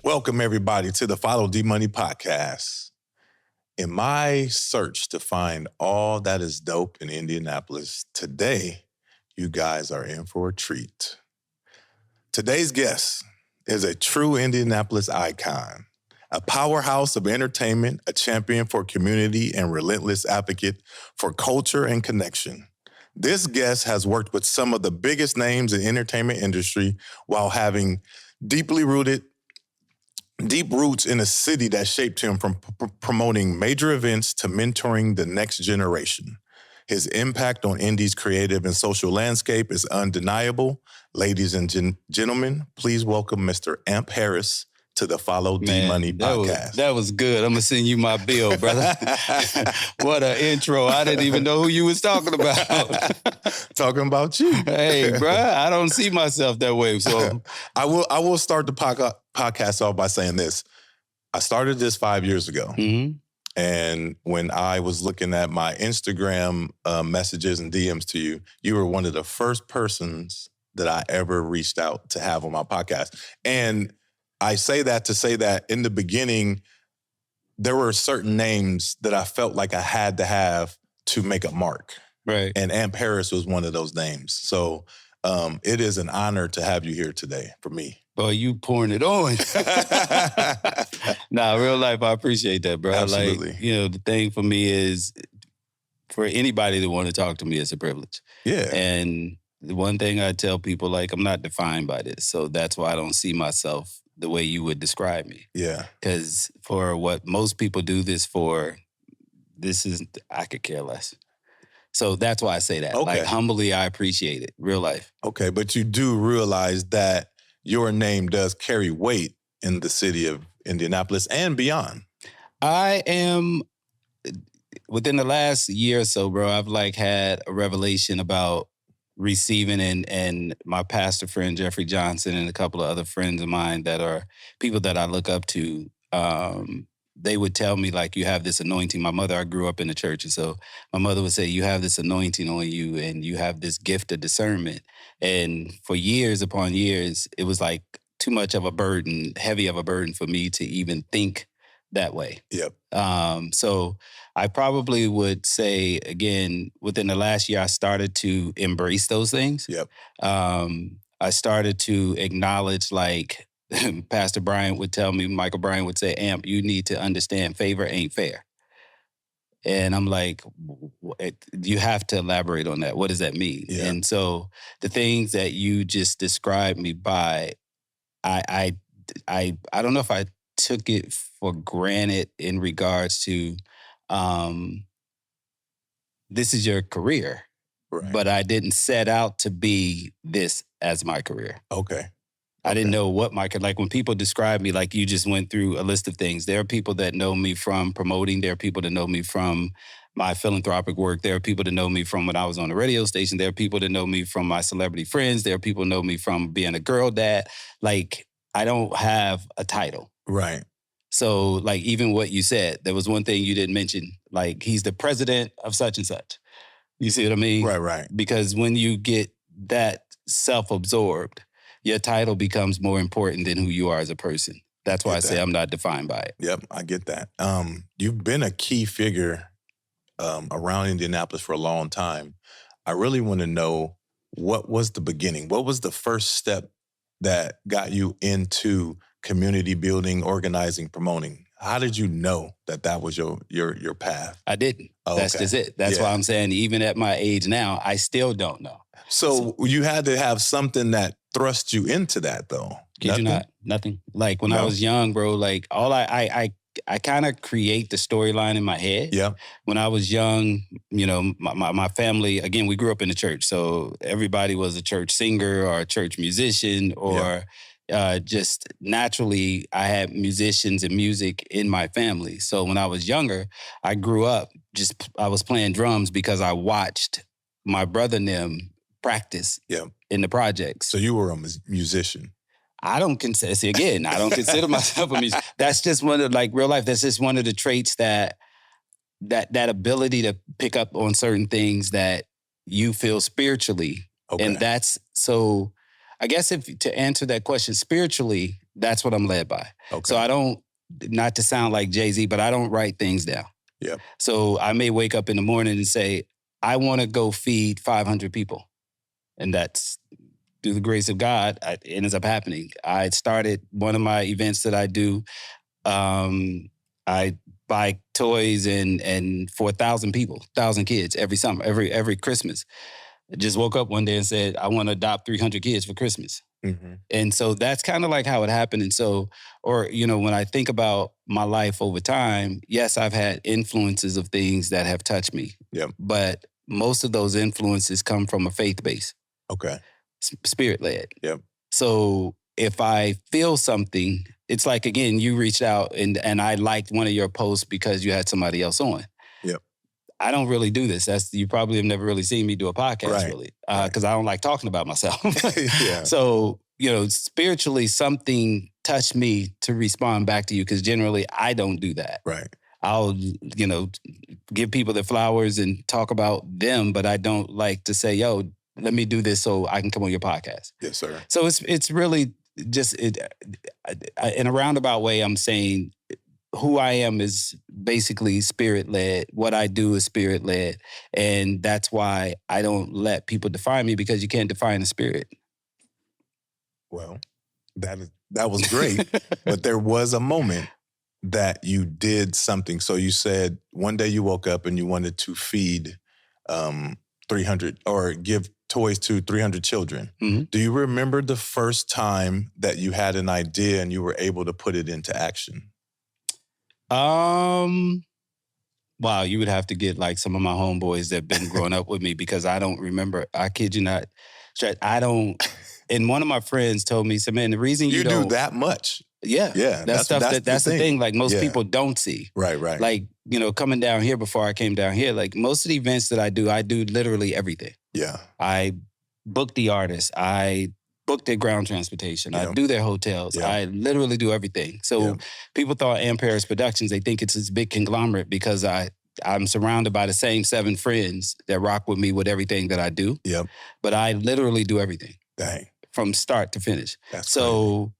Welcome, everybody, to the Follow D Money podcast. In my search to find all that is dope in Indianapolis, today, you guys are in for a treat. Today's guest is a true Indianapolis icon, a powerhouse of entertainment, a champion for community, and relentless advocate for culture and connection. This guest has worked with some of the biggest names in the entertainment industry while having deep roots in a city that shaped him from promoting major events to mentoring the next generation. His impact on Indy's creative and social landscape is undeniable. Ladies and gentlemen, please welcome Mr. Amp Harris to the Follow D Money podcast. That was good. I'm going to send you my bill, brother. What an intro. I didn't even know who you was talking about. Talking about you. Hey, bro, I don't see myself that way. So I will start the podcast off by saying this. I started this 5 years ago. Mm-hmm. And when I was looking at my Instagram messages and DMs to you, you were one of the first persons that I ever reached out to have on my podcast. And I say that to say that in the beginning, there were certain names that I felt like I had to have to make a mark. Right. And Amp Harris was one of those names. So it is an honor to have you here today for me. Well, you pouring it on. Nah, real life, I appreciate that, bro. Absolutely. Like, the thing for me is, for anybody to want to talk to me, it's a privilege. Yeah. And the one thing I tell people, like, I'm not defined by this. So that's why I don't see myself the way you would describe me. Yeah. Because for what most people do this for, I could care less. So that's why I say that. Okay. Like, humbly, I appreciate it. Real life. Okay, but you do realize that your name does carry weight in the city of Indianapolis and beyond. I am, within the last year or so, bro, I've had a revelation about receiving, and my pastor friend, Jeffrey Johnson, and a couple of other friends of mine that are people that I look up to, they would tell me, like, you have this anointing. My mother, I grew up in the church, and so my mother would say, you have this anointing on you, and you have this gift of discernment. And for years upon years, it was like too much of a burden, heavy of a burden for me to even think that way. Yep. So I probably would say, again, within the last year, I started to embrace those things. Yep. I started to acknowledge, like Pastor Bryant would tell me, Michael Bryant would say, Amp, you need to understand favor ain't fair. And I'm like, you have to elaborate on that. What does that mean? Yeah. And so the things that you just described me by, I don't know if I took it for granted in regards to this is your career. Right. But I didn't set out to be this as my career. Okay. I didn't know what like when people describe me, like you just went through a list of things. There are people that know me from promoting. There are people that know me from my philanthropic work. There are people that know me from when I was on the radio station. There are people that know me from my celebrity friends. There are people that know me from being a girl dad. Like, I don't have a title. Right. So, like, even what you said, there was one thing you didn't mention, like, he's the president of such and such. You see what I mean? Right. Because when you get that self-absorbed, your title becomes more important than who you are as a person. That's why I say I'm not defined by it. Yep, I get that. You've been a key figure around Indianapolis for a long time. I really want to know, what was the beginning? What was the first step that got you into community building, organizing, promoting? How did you know that was your path? I didn't. Oh, That's okay. just it. That's why I'm saying, even at my age now, I still don't know. So you had to have something that thrust you into that, though. Kid you not? Nothing. Like, when I was young, bro, like, all I kind of create the storyline in my head. Yeah. When I was young, my family, again, we grew up in the church. So everybody was a church singer or a church musician, or just naturally, I had musicians and music in my family. So when I was younger, I grew up, I was playing drums because I watched my brother and them practice in the projects. So you were a musician. I don't consider, I don't consider myself a musician. That's just one of, like, real life, that's just one of the traits that ability to pick up on certain things that you feel spiritually. Okay. And that's, so I guess to answer that question, spiritually, That's what I'm led by. Okay. So I don't, not to sound like Jay-Z, but I don't write things down. Yep. So I may wake up in the morning and say, I want to go feed 500 people. And that's through the grace of God, it ends up happening. I started one of my events that I do. I buy toys and for 1,000 people, 1,000 kids every summer, every Christmas. I just woke up one day and said, I want to adopt 300 kids for Christmas. Mm-hmm. And so that's kind of like how it happened. And so, or, you know, when I think about my life over time, yes, I've had influences of things that have touched me. Yep. But most of those influences come from a faith base. Okay. Spirit led. Yep. So if I feel something, it's like, again, you reached out and I liked one of your posts because you had somebody else on. Yep. I don't really do this. You probably have never really seen me do a podcast, really, because I don't like talking about myself. Yeah. So, you know, spiritually, something touched me to respond back to you, because generally I don't do that. Right. I'll, you know, give people their flowers and talk about them, but I don't like to say, yo, let me do this so I can come on your podcast. Yes, sir. So it's really just, in a roundabout way, I'm saying who I am is basically spirit-led. What I do is spirit-led. And that's why I don't let people define me, because you can't define the spirit. Well, that was great. But there was a moment that you did something. So you said one day you woke up and you wanted to feed 300 or give toys to 300 children. Mm-hmm. Do you remember the first time that you had an idea and you were able to put it into action? Wow, you would have to get like some of my homeboys that have been growing up with me, because I don't remember. I kid you not. I don't. And one of my friends told me, he said, man, the reason you do that much. Yeah. Yeah. That's the thing. Like most people don't see. Right. Like, you know, coming down here before I came down here, like most of the events that I do literally everything. Yeah. I book the artists. I book their ground transportation. Yeah. I do their hotels. Yeah. I literally do everything. So people thought Paris Productions, they think it's this big conglomerate because I'm surrounded by the same 7 friends that rock with me with everything that I do. Yep. But I literally do everything. Dang. From start to finish. That's so,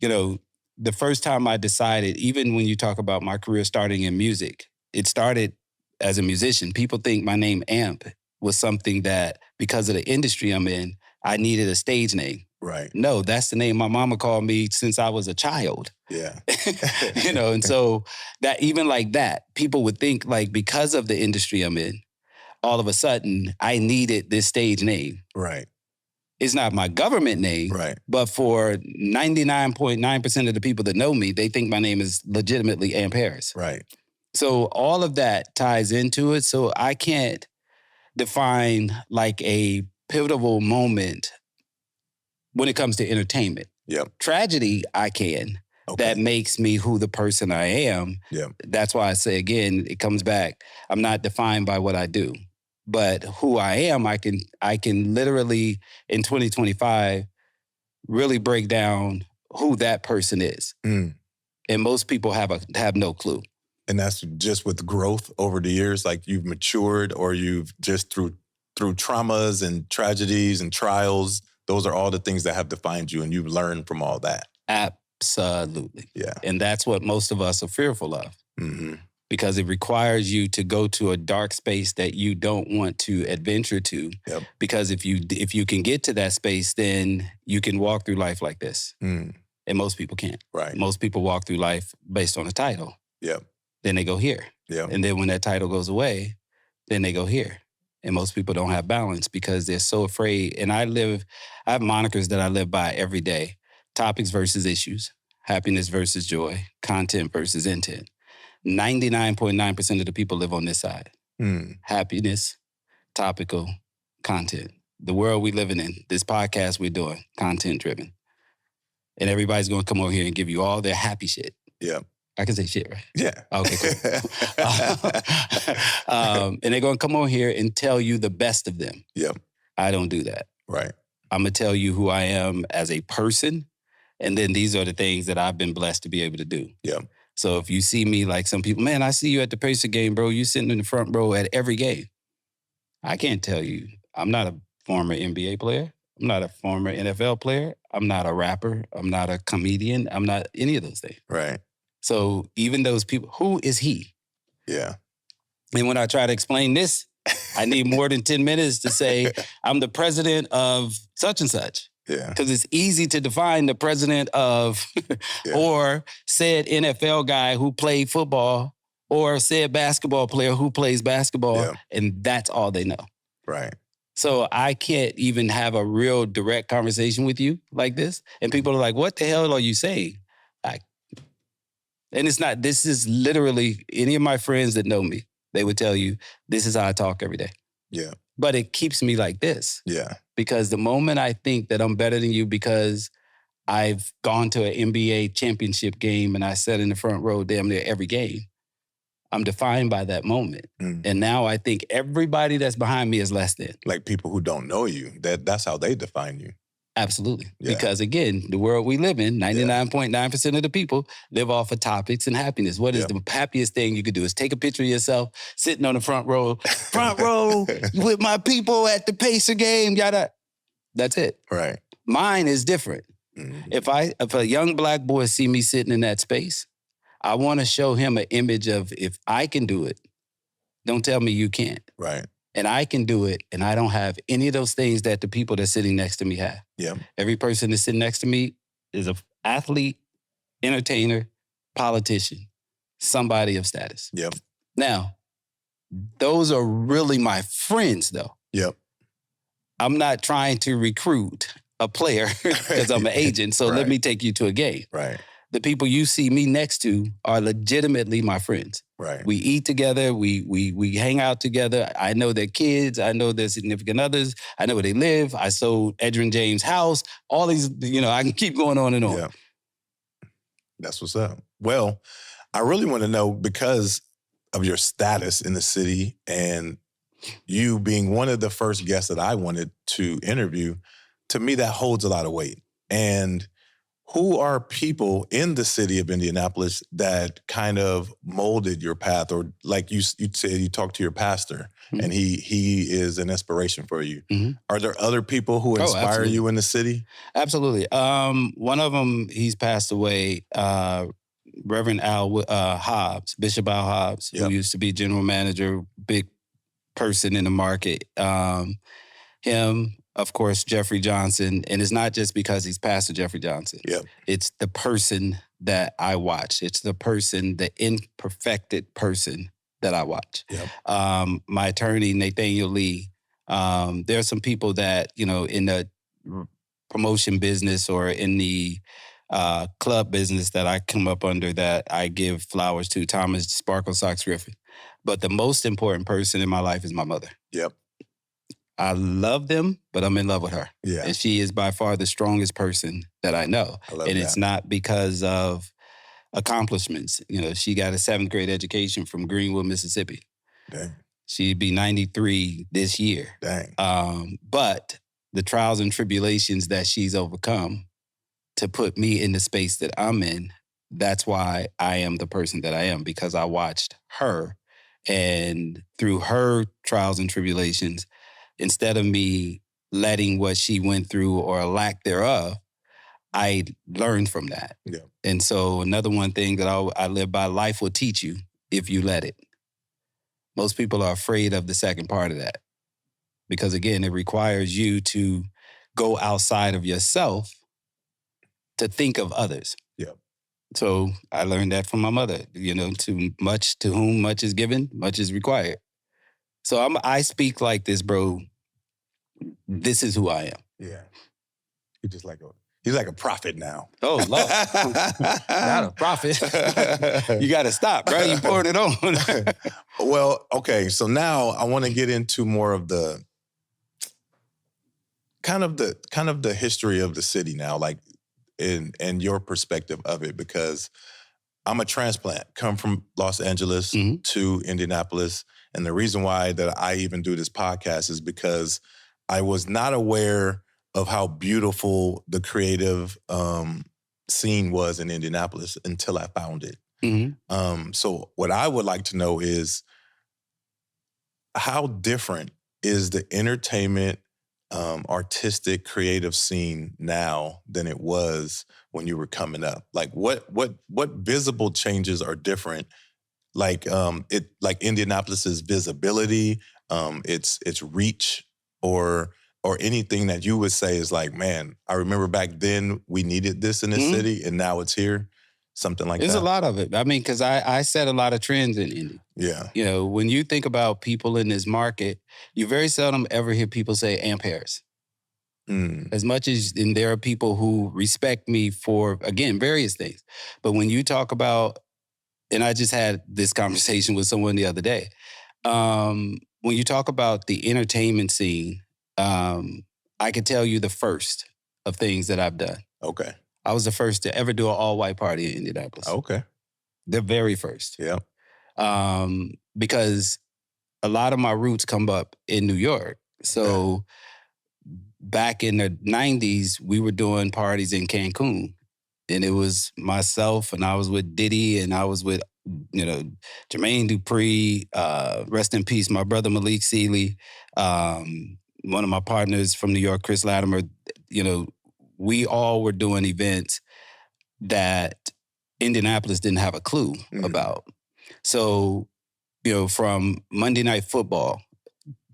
you know, the first time I decided, even when you talk about my career starting in music, it started as a musician. People think my name Amp was something that, because of the industry I'm in, I needed a stage name. Right. No, that's the name my mama called me since I was a child. Yeah. You know, and so that, even like that, people would think like, because of the industry I'm in, all of a sudden I needed this stage name. Right. It's not my government name, right? But for 99.9% of the people that know me, they think my name is legitimately Amp Harris. Right. So all of that ties into it. So I can't define like a pivotal moment when it comes to entertainment. Yep. Tragedy, I can. Okay. That makes me who the person I am. Yep. That's why I say, again, it comes back. I'm not defined by what I do. But who I am, I can literally, in 2025, really break down who that person is. Mm. And most people have no clue. And that's just with growth over the years, like you've matured, or you've just through traumas and tragedies and trials, those are all the things that have defined you, and you've learned from all that. Absolutely. Yeah. And that's what most of us are fearful of. Mm-hmm. Because it requires you to go to a dark space that you don't want to adventure to. Yep. Because if you can get to that space, then you can walk through life like this. Mm. And most people can't. Right. Most people walk through life based on a title. Yep. Then they go here. Yep. And then when that title goes away, then they go here. And most people don't have balance because they're so afraid. And I have monikers that I live by every day. Topics versus issues. Happiness versus joy. Content versus intent. 99.9% of the people live on this side. Mm. Happiness, topical, content. The world we living in, this podcast we're doing, content driven. And everybody's going to come over here and give you all their happy shit. Yeah. I can say shit, right? Yeah. Okay, cool. And they're going to come over here and tell you the best of them. Yep. I don't do that. Right. I'm going to tell you who I am as a person. And then these are the things that I've been blessed to be able to do. Yep. So if you see me like some people, man, I see you at the Pacer game, bro. You sitting in the front row at every game. I can't tell you. I'm not a former NBA player. I'm not a former NFL player. I'm not a rapper. I'm not a comedian. I'm not any of those things. Right. So even those people, who is he? Yeah. And when I try to explain this, I need more than 10 minutes to say, I'm the president of such and such. Yeah. Because it's easy to define the president of, or said NFL guy who played football, or said basketball player who plays basketball, and that's all they know. Right. So I can't even have a real direct conversation with you like this. And people are like, what the hell are you saying? And it's not, this is literally, any of my friends that know me, they would tell you, this is how I talk every day. Yeah. But it keeps me like this. Yeah. Because the moment I think that I'm better than you because I've gone to an NBA championship game and I sat in the front row damn near every game, I'm defined by that moment. And now I think everybody that's behind me is less than. Like people who don't know you, that's how they define you. Absolutely. Yeah. Because again, the world we live in, 99.9% of the people live off of topics and happiness. What is the happiest thing you could do is take a picture of yourself sitting on the front row with my people at the Pacer game, yada. That's it. Right. Mine is different. If a young black boy see me sitting in that space, I want to show him an image of, if I can do it, don't tell me you can't. Right. And I can do it, and I don't have any of those things that the people that's sitting next to me have. Yeah. Every person that's sitting next to me is an athlete, entertainer, politician, somebody of status. Yep. Now, those are really my friends, though. Yep. I'm not trying to recruit a player because I'm an agent, so let me take you to a game. Right. The people you see me next to are legitimately my friends. Right. We eat together. We hang out together. I know their kids. I know their significant others. I know where they live. I sold Edrin James' house. All these, I can keep going on and on. Yeah. That's what's up. Well, I really want to know, because of your status in the city and you being one of the first guests that I wanted to interview, to me that holds a lot of weight. And who are people in the city of Indianapolis that kind of molded your path? Or like you said, you talked to your pastor and he is an inspiration for you. Are there other people who inspire you in the city? Absolutely. One of them, he's passed away, Reverend Hobbs, Bishop Al Hobbs, who used to be general manager, big person in the market. Him, of course, Jeffrey Johnson. And it's not just because he's Pastor Jeffrey Johnson. Yep. It's the person that I watch. It's the person, the imperfected person that I watch. Yep. My attorney, Nathaniel Lee. There are some people that, in the promotion business or in the club business that I come up under that I give flowers to, Thomas Sparkle Sox Griffin. But the most important person in my life is my mother. Yep. I love them, but I'm in love with her. Yeah. And she is by far the strongest person that I know. And it's not because of accomplishments. She got a 7th grade education from Greenwood, Mississippi. Dang. She'd be 93 this year. Dang. But the trials and tribulations that she's overcome to put me in the space that I'm in, that's why I am the person that I am, because I watched her. And through her trials and tribulations, instead of me letting what she went through or a lack thereof, I learned from that. Yeah. And so another one thing that I live by, life will teach you if you let it. Most people are afraid of the second part of that because, again, it requires you to go outside of yourself to think of others. Yeah. So I learned that from my mother, to whom much is given, much is required. So I speak like this, bro. This is who I am. Yeah. He's like a prophet now. Oh, Lord. Not a prophet. You got to stop, bro. You pouring it on. Well, okay. So now I want to get into more of the kind of the history of the city now, like and your perspective of it, because I'm a transplant, come from Los Angeles to Indianapolis. And the reason why that I even do this podcast is because I was not aware of how beautiful the creative scene was in Indianapolis until I found it. So what I would like to know is, how different is the entertainment artistic, creative scene now than it was when you were coming up? Like what visible changes are different? Like like Indianapolis's visibility, its reach, or anything that you would say is like, man, I remember back then we needed this in this city, and now it's here. Something like There's that. a lot of it. I mean, because I set a lot of trends in Indy. Yeah. You know, when you think about people in this market, you very seldom ever hear people say Amperes. As much as, and there are people who respect me for, again, various things. But when you talk about, and I just had this conversation with someone the other day, when you talk about the entertainment scene, I could tell you the first of things that I've done. Okay. I was the first to ever do an all-white party in Indianapolis. Okay. The very first. Yeah. Because a lot of my roots come up in New York. So back in the 90s, we were doing parties in Cancun. And it was myself, and I was with Diddy, and I was with, Jermaine Dupri, rest in peace, my brother Malik Sealy, one of my partners from New York, Chris Latimer. We all were doing events that Indianapolis didn't have a clue about. So, from Monday Night Football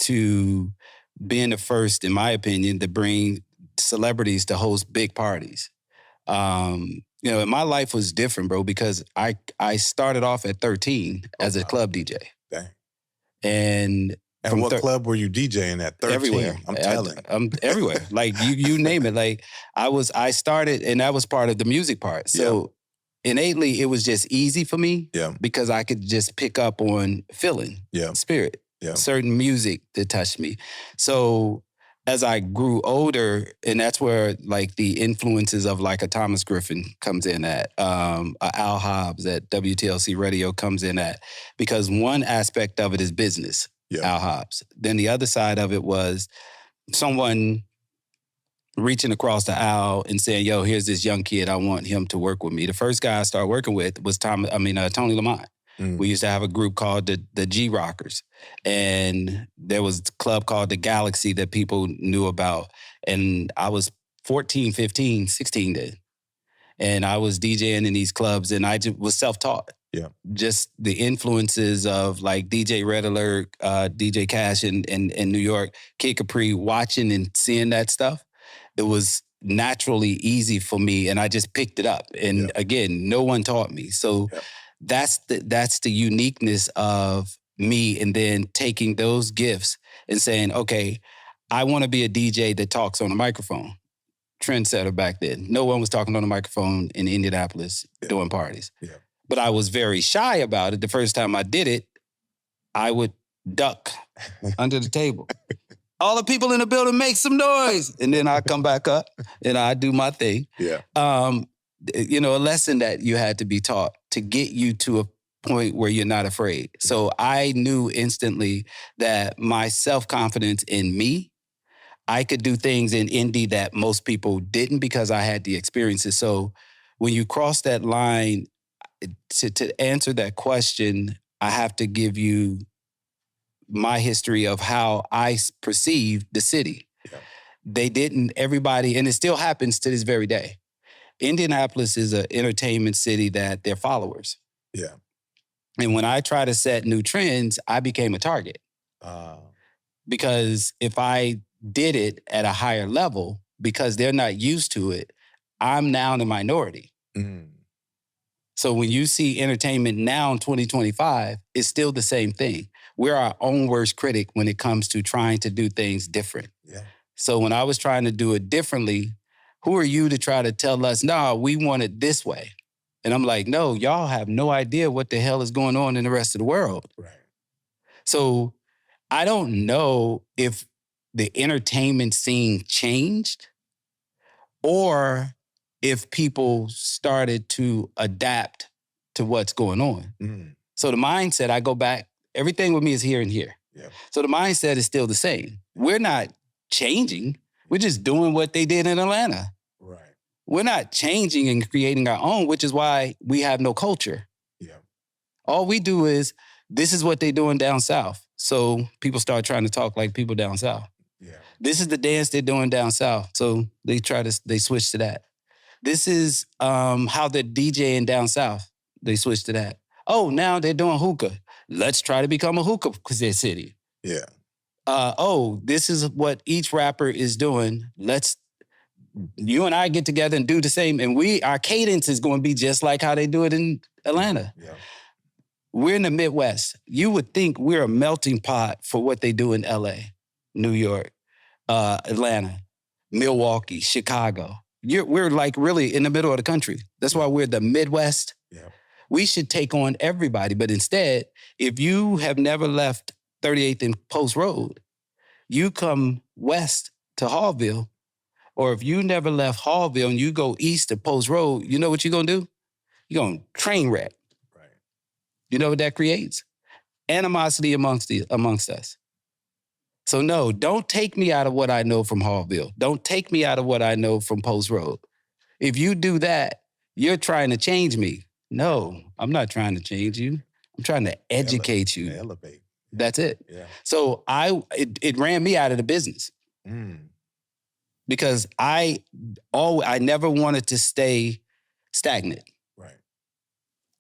to being the first, in my opinion, to bring celebrities to host big parties. And my life was different, bro, because I started off at 13 as a club DJ. Dang. And what club were you DJing at 13? Everywhere. I'm telling. I'm everywhere. Like you name it. Like I started, and that was part of the music part. So innately, it was just easy for me because I could just pick up on feeling, spirit, certain music that touched me. So as I grew older, and that's where like the influences of like a Thomas Griffin comes in at, Al Hobbs at WTLC Radio comes in at, because one aspect of it is business, Al Hobbs. Then the other side of it was someone reaching across to Al and saying, yo, here's this young kid, I want him to work with me. The first guy I started working with was Tony Lamont. We used to have a group called the G Rockers. And there was a club called The Galaxy that people knew about. And I was 14, 15, 16 then. And I was DJing in these clubs, and I just was self-taught. Yeah. Just the influences of like DJ Red Alert, DJ Cash in New York, Kid Capri, watching and seeing that stuff. It was naturally easy for me, and I just picked it up. And again, no one taught me. So that's the uniqueness of me, and then taking those gifts and saying, okay, I want to be a DJ that talks on a microphone. Trendsetter back then. No one was talking on a microphone in Indianapolis doing parties. Yeah. But I was very shy about it. The first time I did it, I would duck under the table. All the people in the building make some noise. And then I come back up and I do my thing. Yeah. A lesson that you had to be taught to get you to a point where you're not afraid. So I knew instantly that my self-confidence in me, I could do things in Indy that most people didn't because I had the experiences. So when you cross that line, to answer that question, I have to give you my history of how I perceived the city. Yeah. Everybody, and it still happens to this very day. Indianapolis is an entertainment city that they're followers. Yeah. And when I try to set new trends, I became a target. Because if I did it at a higher level, because they're not used to it, I'm now in the minority. So when you see entertainment now in 2025, it's still the same thing. We're our own worst critic when it comes to trying to do things different. Yeah. So when I was trying to do it differently, who are you to try to tell us, no, we want it this way? And I'm like, no, y'all have no idea what the hell is going on in the rest of the world. Right. So I don't know if the entertainment scene changed or if people started to adapt to what's going on. So the mindset, I go back, everything with me is here and here. Yeah. So the mindset is still the same. We're not changing. We're just doing what they did in Atlanta. Right. We're not changing and creating our own, which is why we have no culture. Yeah. All we do is, this is what they're doing down south. So people start trying to talk like people down south. Yeah. This is the dance they're doing down south. So they switch to that. This is how they're DJing down south. They switch to that. Oh, now they're doing hookah. Let's try to become a hookah city. Yeah. This is what each rapper is doing. You and I get together and do the same. And our cadence is going to be just like how they do it in Atlanta. Yeah. We're in the Midwest. You would think we're a melting pot for what they do in LA, New York, Atlanta, Milwaukee, Chicago. We're like really in the middle of the country. That's why we're the Midwest. Yeah. We should take on everybody. But instead, if you have never left 38th and Post Road, you come west to Hallville, or if you never left Hallville and you go east to Post Road, you know what you're going to do? You're going to train wreck. Right. You know what that creates? Animosity amongst us. So no, don't take me out of what I know from Hallville. Don't take me out of what I know from Post Road. If you do that, you're trying to change me. No, I'm not trying to change you. I'm trying to educate you. Elevate. That's it. Yeah. So it ran me out of the business because I never wanted to stay stagnant. Right.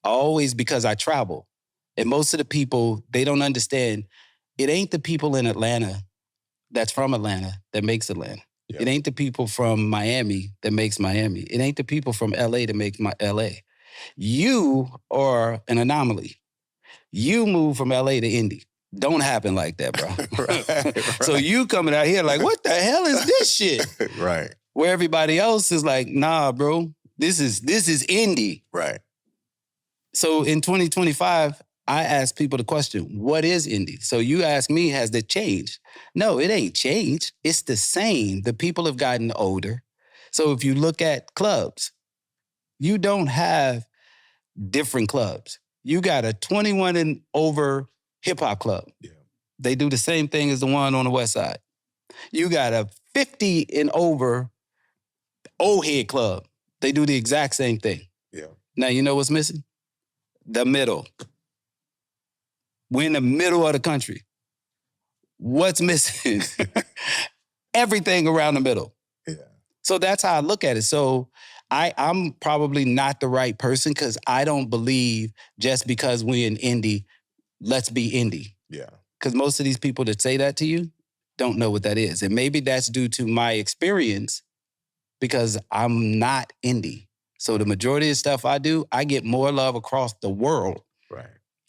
Always, because I travel. And most of the people, they don't understand. It ain't the people in Atlanta that's from Atlanta that makes Atlanta. Yep. It ain't the people from Miami that makes Miami. It ain't the people from LA that make LA. You are an anomaly. You move from LA to Indy. Don't happen like that, bro. Right. So you coming out here like, what the hell is this shit? Right. Where everybody else is like, nah, bro, this is Indy. Right. So in 2025, I ask people the question, what is Indy? So you ask me, has it changed? No, it ain't changed. It's the same. The people have gotten older. So if you look at clubs, you don't have different clubs. You got a 21 and over hip hop club. Yeah. They do the same thing as the one on the west side. You got a 50 and over old head club. They do the exact same thing. Yeah. Now, you know what's missing? The middle. We're in the middle of the country. What's missing? Everything around the middle. Yeah. So that's how I look at it. So I'm probably not the right person because I don't believe just because we're in Indy, let's be Indy. Yeah. Because most of these people that say that to you don't know what that is. And maybe that's due to my experience because I'm not Indy. So the majority of the stuff I do, I get more love across the world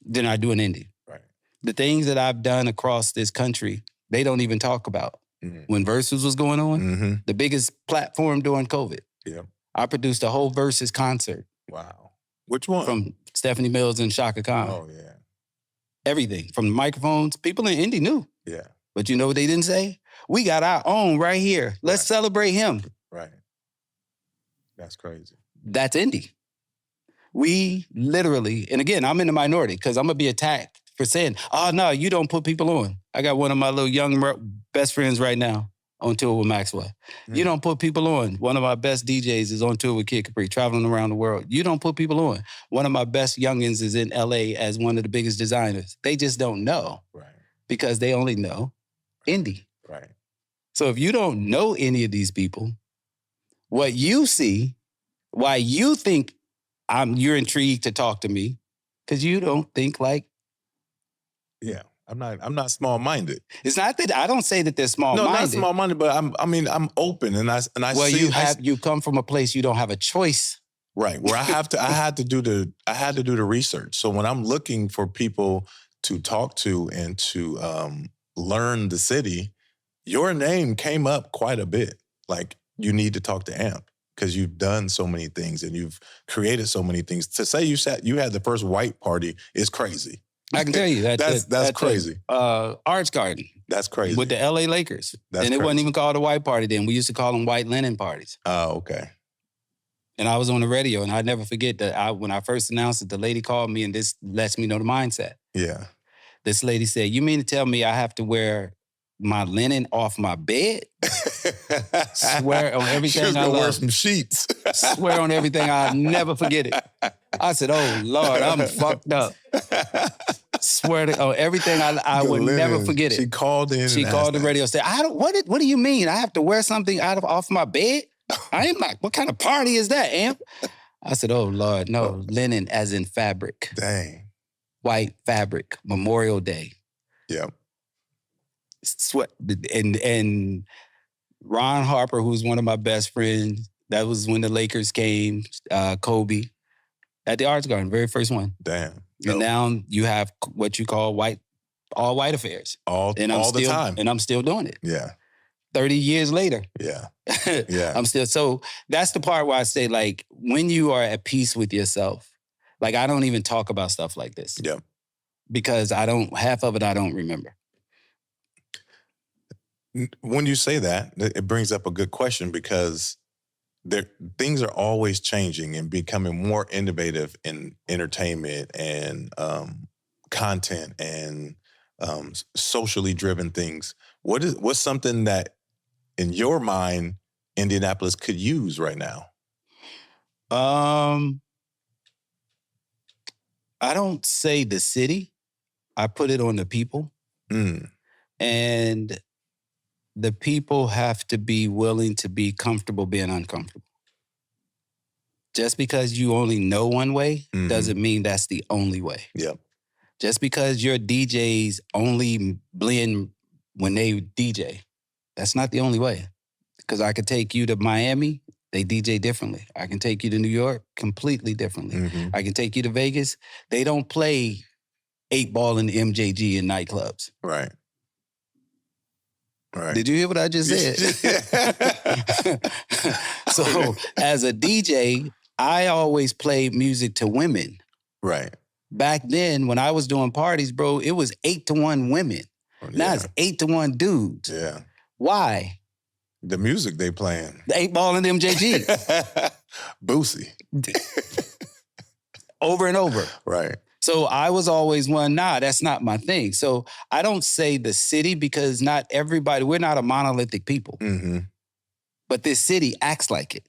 than I do in Indy. Right. The things that I've done across this country, they don't even talk about. Mm-hmm. When Versus was going on, the biggest platform during COVID, I produced a whole Versus concert. Wow. Which one? From Stephanie Mills and Shaka Khan. Oh, yeah. Everything. From the microphones. People in Indy knew. Yeah. But you know what they didn't say? We got our own right here. Let's celebrate him. Right. That's crazy. That's Indy. We literally, and again, I'm in the minority because I'm going to be attacked for saying, oh, no, you don't put people on. I got one of my little young best friends right now on tour with Maxwell. You don't put people on. One of my best DJs is on tour with Kid Capri, traveling around the world. You don't put people on. One of my best youngins is in LA as one of the biggest designers. They just don't know. Right. Because they only know Indy. Right. So if you don't know any of these people, what you see, why you think you're intrigued to talk to me, because you don't think like. Yeah. I'm not small-minded. It's not that I don't say that they're small-minded. No, not small-minded, but I'm open and I well, see. You come from a place you don't have a choice. Right. Where I had to do the research. So when I'm looking for people to talk to and to learn the city, your name came up quite a bit. Like, you need to talk to AMP because you've done so many things and you've created so many things. To say you had the first white party is crazy. I can tell you that's crazy. Arts Garden. That's crazy. With the LA Lakers. That's and it wasn't even called a white party then. We used to call them white linen parties. Oh, okay. And I was on the radio, and I never forget that when I first announced it, the lady called me, and this lets me know the mindset. Yeah. This lady said, you mean to tell me I have to wear my linen off my bed? Swear on everything I love. Wear some sheets. Swear on everything, I'll never forget it. I said, oh, Lord, I'm fucked up. swear to everything. I would never forget it. She called in. She called the radio. Said, "What do you mean? I have to wear something off my bed? I am like, what kind of party is that, Amp?" I said, "Oh Lord, no, linen as in fabric. Dang, white fabric. Memorial Day. Yep. Sweat and Ron Harper, who's one of my best friends. That was when the Lakers came. Kobe at the Arts Garden, very first one. Damn. And now you have what you call all white affairs. All the time. And I'm still doing it. Yeah. 30 years later. Yeah. I'm still, so that's the part where I say, like, when you are at peace with yourself, like, I don't even talk about stuff like this. Yep. Because half of it I don't remember. When you say that, it brings up a good question, because things are always changing and becoming more innovative in entertainment and content and socially driven things. What's something that, in your mind, Indianapolis could use right now? I don't say the city. I put it on the people. And the people have to be willing to be comfortable being uncomfortable. Just because you only know one way doesn't mean that's the only way. Yep. Just because your DJs only blend when they DJ, that's not the only way. Because I could take you to Miami, they DJ differently. I can take you to New York, completely differently. I can take you to Vegas, they don't play 8-ball and MJG in nightclubs. Right. Right. Did you hear what I just said? So as a DJ, I always played music to women. Right. Back then, when I was doing parties, bro, it was 8-to-1 women. Now it's 8-to-1 dudes. Yeah. Why? The music they playing. The 8-ball and MJG. Boosie. Over and over. Right. So I was always one, that's not my thing. So I don't say the city, because not everybody, we're not a monolithic people. But this city acts like it.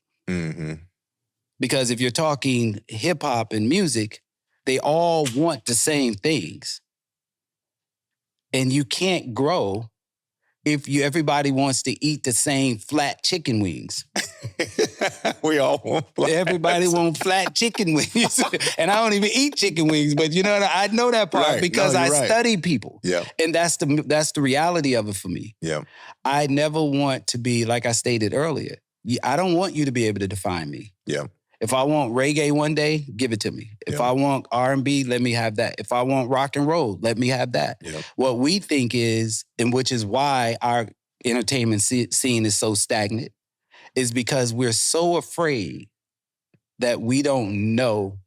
Because if you're talking hip hop and music, they all want the same things. And you can't grow if everybody wants to eat the same flat chicken wings. We all want flat. Everybody wants flat chicken wings. And I don't even eat chicken wings, but I know that part because I study people. Yeah. And that's the reality of it for me. Yeah. I never want to be, like I stated earlier, I don't want you to be able to define me. Yeah. If I want reggae one day, give it to me. If I want R&B, let me have that. If I want rock and roll, let me have that. Yeah. What we think is, and which is why our entertainment scene is so stagnant, is because we're so afraid that we don't know,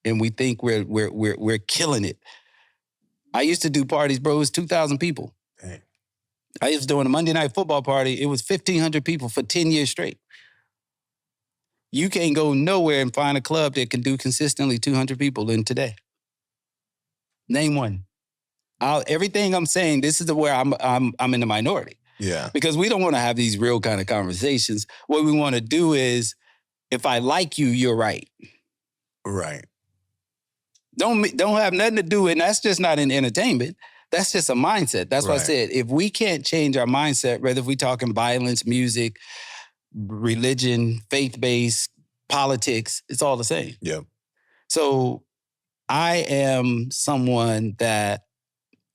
and we think we're killing it. I used to do parties, bro. It was 2,000 people. Dang. I was doing a Monday night football party. It was 1,500 people for 10 years straight. You can't go nowhere and find a club that can do consistently 200 people in today. Name one. Everything I'm saying, this is where I'm in the minority. Yeah. Because we don't want to have these real kind of conversations. What we want to do is, if I like you, you're right. Right. Don't have nothing to do with, and that's just not in entertainment. That's just a mindset. That's why I said, if we can't change our mindset, whether if we talking violence, music, religion, faith-based, politics, it's all the same. Yep. So I am someone that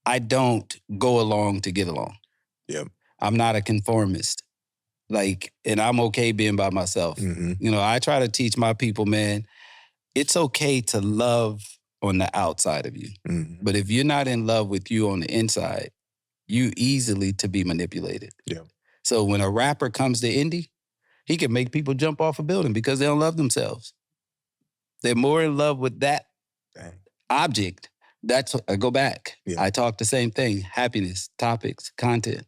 I don't go along to get along. Yep. I'm not a conformist. And I'm okay being by myself. I try to teach my people, man, it's okay to love on the outside of you. But if you're not in love with you on the inside, you easily to be manipulated. Yeah. So when a rapper comes to Indy, he can make people jump off a building because they don't love themselves. They're more in love with that object. That's, I go back. Yeah. I talk the same thing. Happiness, topics, content.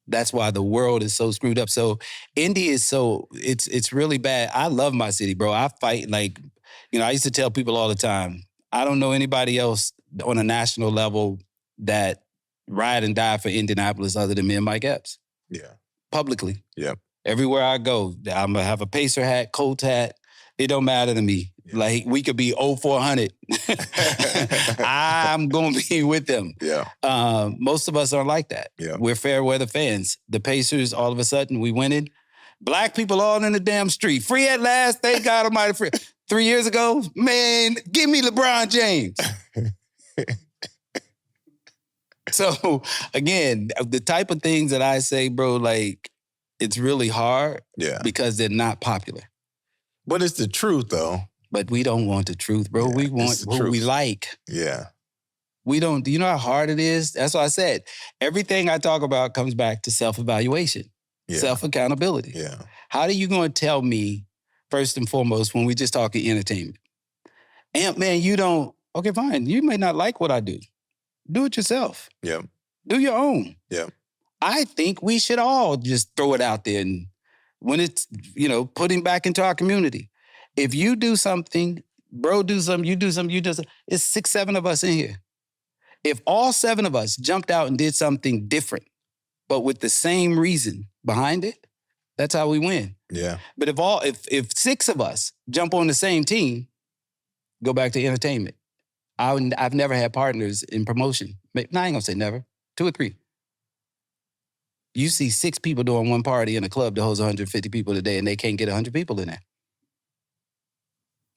That's why the world is so screwed up. So Indy is it's really bad. I love my city, bro. I fight I used to tell people all the time, I don't know anybody else on a national level that ride and die for Indianapolis other than me and Mike Epps. Yeah. Publicly. Yeah. Everywhere I go, I'm going to have a Pacer hat, Colts hat, It don't matter to me. Yeah. Like, we could be 0400. I'm going to be with them. Yeah. Most of us aren't like that. Yeah. We're fair weather fans. The Pacers, all of a sudden, we winning. Black people all in the damn street. Free at last. Thank God Almighty free. 3 years ago, man, give me LeBron James. So, again, the type of things that I say, bro, like, it's really hard because they're not popular. But it's the truth, though. But we don't want the truth, bro. We want what we like. Yeah. We don't, do you know how hard it is? That's why I said, everything I talk about comes back to self-evaluation, self-accountability. Yeah. How are you going to tell me, first and foremost, when we just talking entertainment? Amp, man, you don't, okay, fine. You may not like what I do. Do it yourself. Yeah. Do your own. Yeah. I think we should all just throw it out there, and when it's, putting back into our community. If you do something, bro, do something, you do something, you do something. It's 6, 7 of us in here. If all 7 of us jumped out and did something different, but with the same reason behind it, that's how we win. Yeah. But if 6 of us jump on the same team, go back to entertainment. I've never had partners in promotion. No, I ain't gonna say never. 2 or 3. You see 6 people doing one party in a club that holds 150 people a day, and they can't get 100 people in there.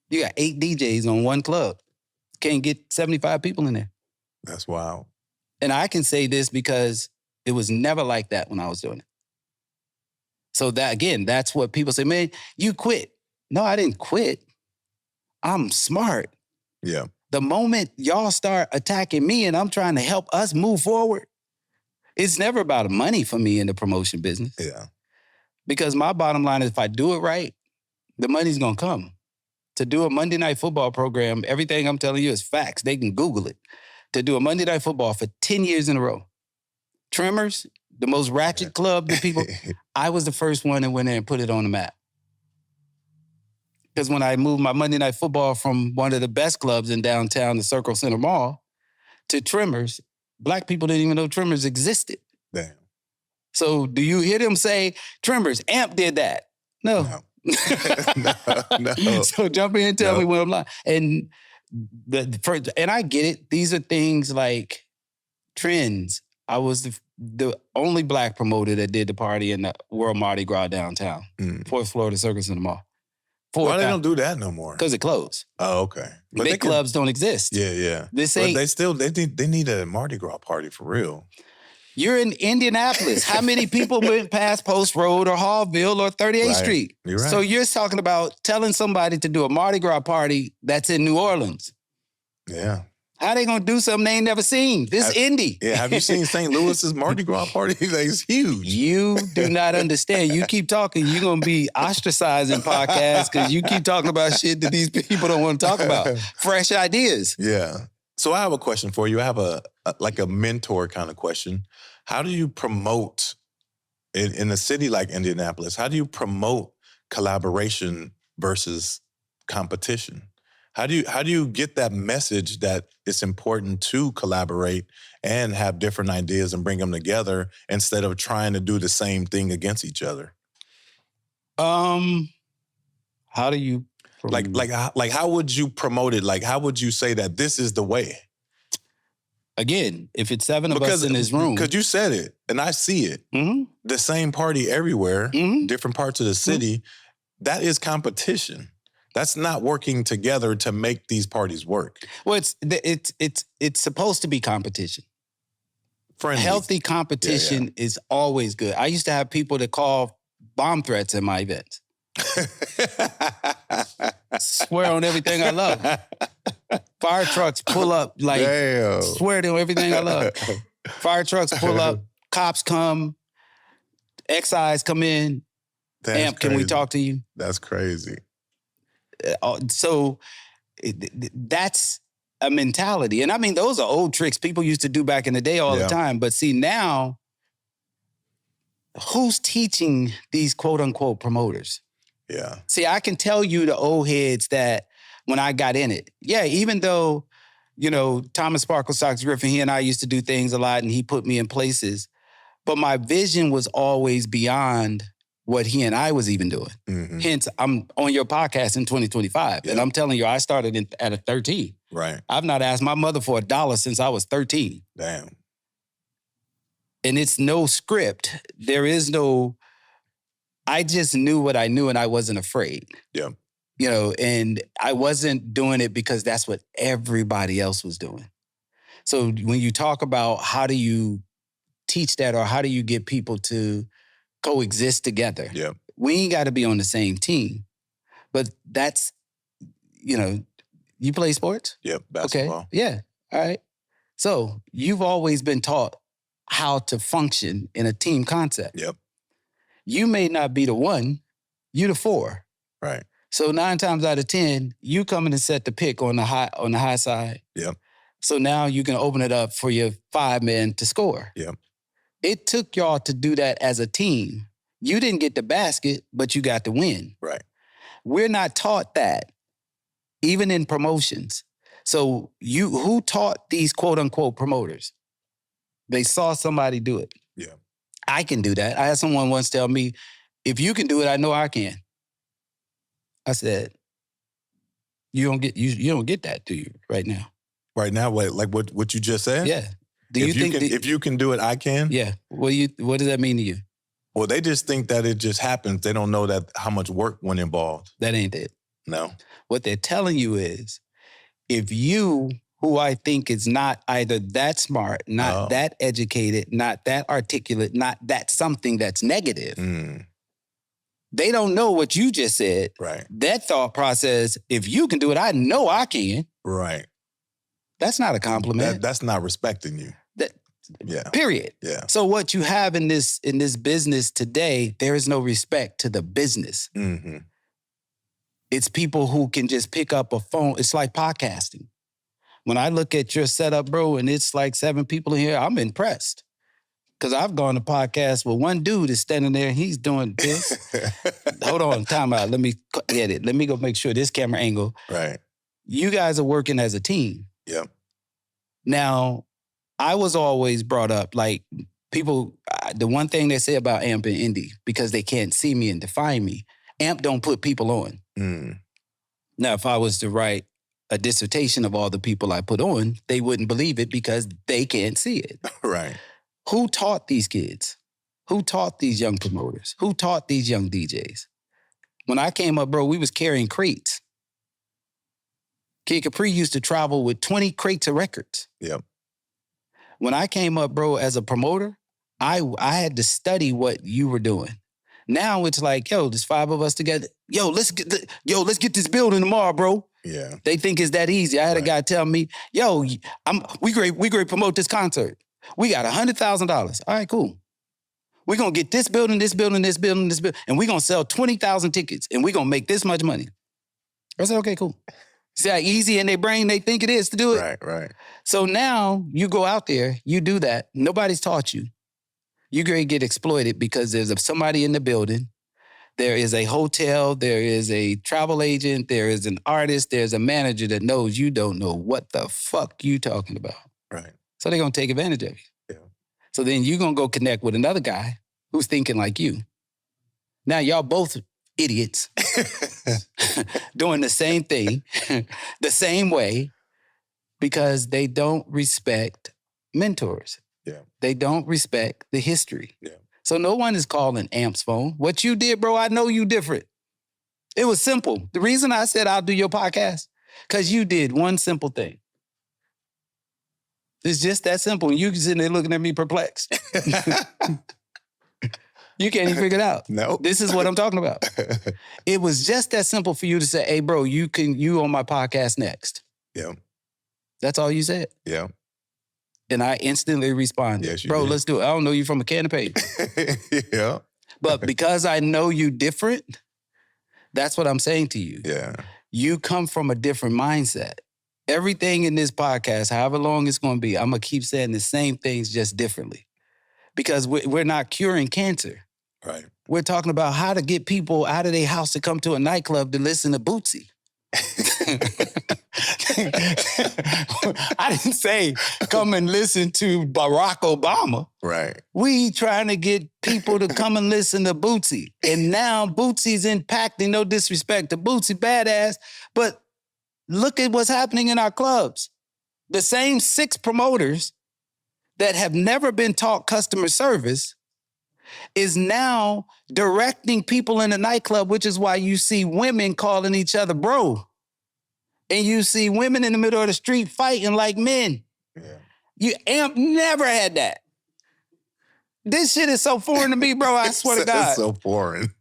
You got 8 DJs on one club. Can't get 75 people in there. That's wild. And I can say this because it was never like that when I was doing it. So that, again, that's what people say, man, you quit. No, I didn't quit. I'm smart. Yeah. The moment y'all start attacking me and I'm trying to help us move forward, it's never about money for me in the promotion business. Yeah. Because my bottom line is, if I do it right, the money's going to come. To do a Monday Night Football program, everything I'm telling you is facts. They can Google it. To do a Monday Night Football for 10 years in a row. Tremors, the most ratchet club that people, I was the first one that went there and put it on the map. Because when I moved my Monday Night Football from one of the best clubs in downtown, the Circle Center Mall, to Tremors, Black people didn't even know Tremors existed. Damn. So do you hear them say, Tremors, Amp did that? No. No. So jump in and tell me when I'm lying. And and I get it. These are things like trends. I was the only Black promoter that did the party in the World Mardi Gras downtown, 4th floor of the Circus in the Mall. Why they don't do that no more? Because it closed. Oh, okay. But big clubs don't exist. Yeah. This ain't. But they need a Mardi Gras party for real. You're in Indianapolis. How many people went past Post Road or Hallville or 38th Street? You're right. So you're talking about telling somebody to do a Mardi Gras party that's in New Orleans. Yeah. How they gonna do something they ain't never seen? This Indy. Yeah, have you seen St. Louis's Mardi Gras party? It's huge. You do not understand. You keep talking, you're gonna be ostracized in podcasts because you keep talking about shit that these people don't want to talk about. Fresh ideas. Yeah. So I have a question for you. I have a mentor kind of question. How do you promote in a city like Indianapolis? How do you promote collaboration versus competition? How do you get that message that it's important to collaborate and have different ideas and bring them together instead of trying to do the same thing against each other? How do you how would you promote it? Like, how would you say that this is the way? Again, if it's 7 of us in this room. Because you said it, and I see it. Mm-hmm. The same party everywhere, different parts of the city, that is competition. That's not working together to make these parties work. Well, it's supposed to be competition. Friendly. Healthy competition is always good. I used to have people that call bomb threats at my events. Swear on everything I love. Fire trucks pull up, like, swear on everything I love. Fire trucks pull up, cops come, excise come in. That's Amp, crazy. can we talk to you? That's crazy. So that's a mentality. And I mean, those are old tricks people used to do back in the day all the time. But see, now, who's teaching these quote unquote promoters? Yeah. See, I can tell you the old heads that when I got in it, even though, Thomas Sparkle Sox Griffin, he and I used to do things a lot and he put me in places, but my vision was always beyond what he and I was even doing. Mm-hmm. Hence, I'm on your podcast in 2025. Yeah. And I'm telling you, I started at a 13. Right. I've not asked my mother for $1 since I was 13. Damn. And it's no script. There is no, I just knew what I knew and I wasn't afraid. Yeah. You know, and I wasn't doing it because that's what everybody else was doing. So when you talk about how do you teach that or how do you get people to coexist together? Yeah. We ain't got to be on the same team. But that's, you know, you play sports? Yep. Basketball. Okay. Yeah. All right. So you've always been taught how to function in a team concept. Yep. You may not be the 1, you the 4. Right. So 9 times out of 10, you coming to set the pick on the high side. Yep. So now you can open it up for your 5 men to score. Yep. It took y'all to do that as a team. You didn't get the basket, but you got the win. Right. We're not taught that, even in promotions. So who taught these quote unquote promoters? They saw somebody do it. Yeah. I can do that. I had someone once tell me, if you can do it, I know I can. I said, you don't get that, do you, right now? Right now, what you just said? Yeah. Do you think if you can do it, I can? Yeah. What does that mean to you? Well, they just think that it just happens. They don't know that how much work went involved. That ain't it. No. What they're telling you is, if you, who I think is not either that smart, not that educated, not that articulate, not that something that's negative, they don't know what you just said. Right. That thought process, if you can do it, I know I can. Right. That's not a compliment. That's not respecting you. Yeah. Period. Yeah. So what you have in this business today, there is no respect to the business. Mm-hmm. It's people who can just pick up a phone. It's like podcasting. When I look at your setup, bro, and it's like 7 people in here, I'm impressed. Because I've gone to podcasts where one dude is standing there and he's doing this. Hold on, time out. Let me edit. Let me go make sure this camera angle. Right. You guys are working as a team. Yep. Now, I was always brought up, like, people, the one thing they say about AMP and Indy, because they can't see me and define me, AMP don't put people on. Now, if I was to write a dissertation of all the people I put on, they wouldn't believe it because they can't see it. Right. Who taught these kids? Who taught these young promoters? Who taught these young DJs? When I came up, bro, we was carrying crates. Kid Capri used to travel with 20 crates of records. Yep. When I came up, bro, as a promoter, I had to study what you were doing. Now it's like, yo, there's 5 of us together. Yo, let's get this building tomorrow, bro. Yeah. They think it's that easy. I had a guy tell me, yo, we great promote this concert. We got $100,000. All right, cool. We're gonna get this building, and we're gonna sell 20,000 tickets, and we're gonna make this much money. I said, okay, cool. See how easy in their brain they think it is to do it? Right. So now you go out there, you do that. Nobody's taught you. You're going to get exploited because there's somebody in the building. There is a hotel. There is a travel agent. There is an artist. There's a manager that knows you don't know what the fuck you talking about. Right. So they're going to take advantage of you. Yeah. So then you're going to go connect with another guy who's thinking like you. Now y'all both idiots doing the same thing the same way because they don't respect mentors. Yeah. They don't respect the history. Yeah. So no one is calling AMP's phone. What you did, bro, I know you different. It was simple. The reason I said I'll do your podcast, because you did one simple thing. It's just that simple. And you sitting there looking at me perplexed. You can't even figure it out. No. This is what I'm talking about. It was just that simple for you to say, hey, bro, you on my podcast next. Yeah. That's all you said. Yeah. And I instantly responded, yes, bro, did. let's do it. I don't know you from a can of paper. Yeah. But because I know you different, that's what I'm saying to you. Yeah. You come from a different mindset. Everything in this podcast, however long it's going to be, I'm going to keep saying the same things just differently. Because we're not curing cancer. Right. We're talking about how to get people out of their house to come to a nightclub to listen to Bootsy. I didn't say come and listen to Barack Obama. Right. We trying to get people to come and listen to Bootsy. And now Bootsy's impacting, no disrespect to Bootsy, badass, but look at what's happening in our clubs. The same 6 promoters that have never been taught customer service is now directing people in the nightclub, which is why you see women calling each other bro. And you see women in the middle of the street fighting like men. Yeah. Amp never had that. This shit is so foreign to me, bro. I swear to God. It's so foreign.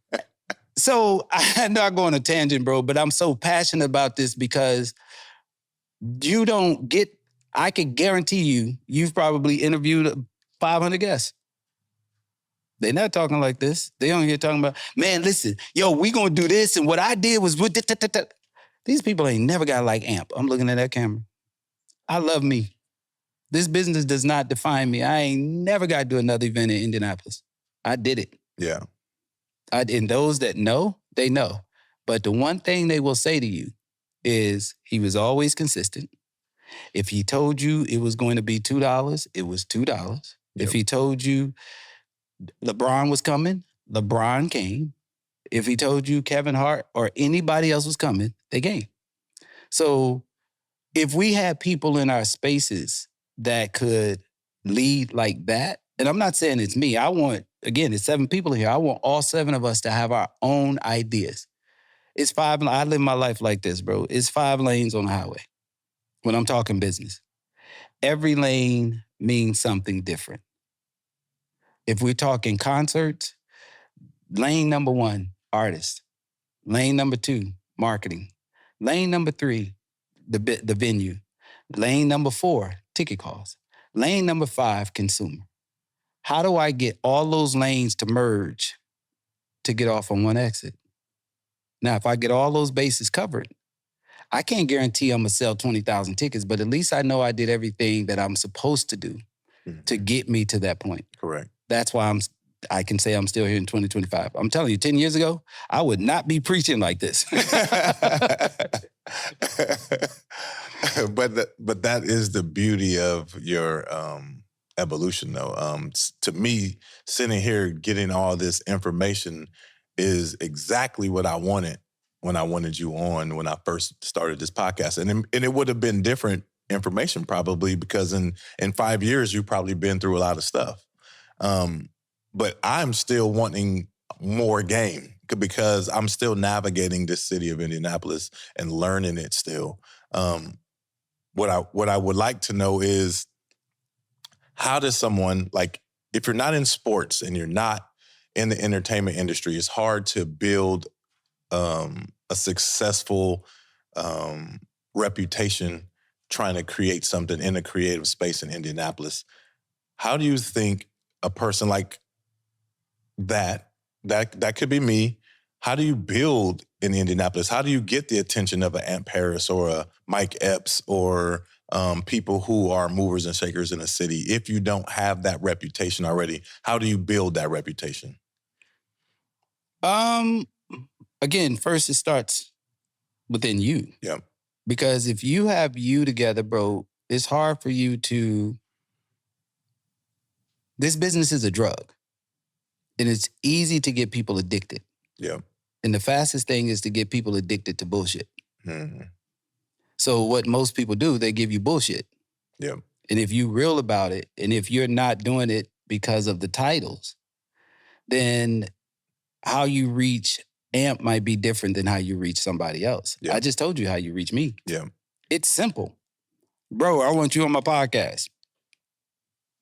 So I know I go on a tangent, bro, but I'm so passionate about this because you don't get, I can guarantee you've probably interviewed 500 guests. They're not talking like this. They only here talking about, man, listen, yo, we gonna do this, and what I did was with these people ain't never got like Amp. I'm looking at that camera. I love me. This business does not define me. I ain't never got to do another event in Indianapolis. I did it. Yeah. And those that know, they know. But the one thing they will say to you is he was always consistent. If he told you it was going to be $2, it was $2. Yep. If he told you LeBron was coming, LeBron came. If he told you Kevin Hart or anybody else was coming, they came. So if we had people in our spaces that could lead like that, and I'm not saying it's me, I want, again, it's 7 people here. I want all 7 of us to have our own ideas. It's 5, I live my life like this, bro. It's 5 lanes on the highway when I'm talking business. Every lane means something different. If we're talking concerts, lane number 1, artist. Lane number 2, marketing. Lane number 3, the venue. Lane number 4, ticket costs. Lane number 5, consumer. How do I get all those lanes to merge to get off on one exit? Now, if I get all those bases covered, I can't guarantee I'm going to sell 20,000 tickets, but at least I know I did everything that I'm supposed to do to get me to that point. Correct. That's why I can say I'm still here in 2025. I'm telling you, 10 years ago, I would not be preaching like this. But that is the beauty of your evolution, though. To me, sitting here getting all this information is exactly what I wanted when I wanted you on when I first started this podcast. And it would have been different information probably because in 5 years, you've probably been through a lot of stuff. But I'm still wanting more game because I'm still navigating this city of Indianapolis and learning it still. What I would like to know is how does someone, like, if you're not in sports and you're not in the entertainment industry, it's hard to build a successful reputation trying to create something in a creative space in Indianapolis. How do you think a person like that could be me, how do you build in Indianapolis? How do you get the attention of an Amp Harris or a Mike Epps or people who are movers and shakers in a city if you don't have that reputation already? How do you build that reputation? Again, first it starts within you. Yeah. Because if you have you together, bro, it's hard for you to... This business is a drug. And it's easy to get people addicted. Yeah. And the fastest thing is to get people addicted to bullshit. Mm-hmm. So what most people do, they give you bullshit. Yeah. And if you're real about it, and if you're not doing it because of the titles, then how you reach Amp might be different than how you reach somebody else. Yeah. I just told you how you reach me. Yeah. It's simple. Bro, I want you on my podcast.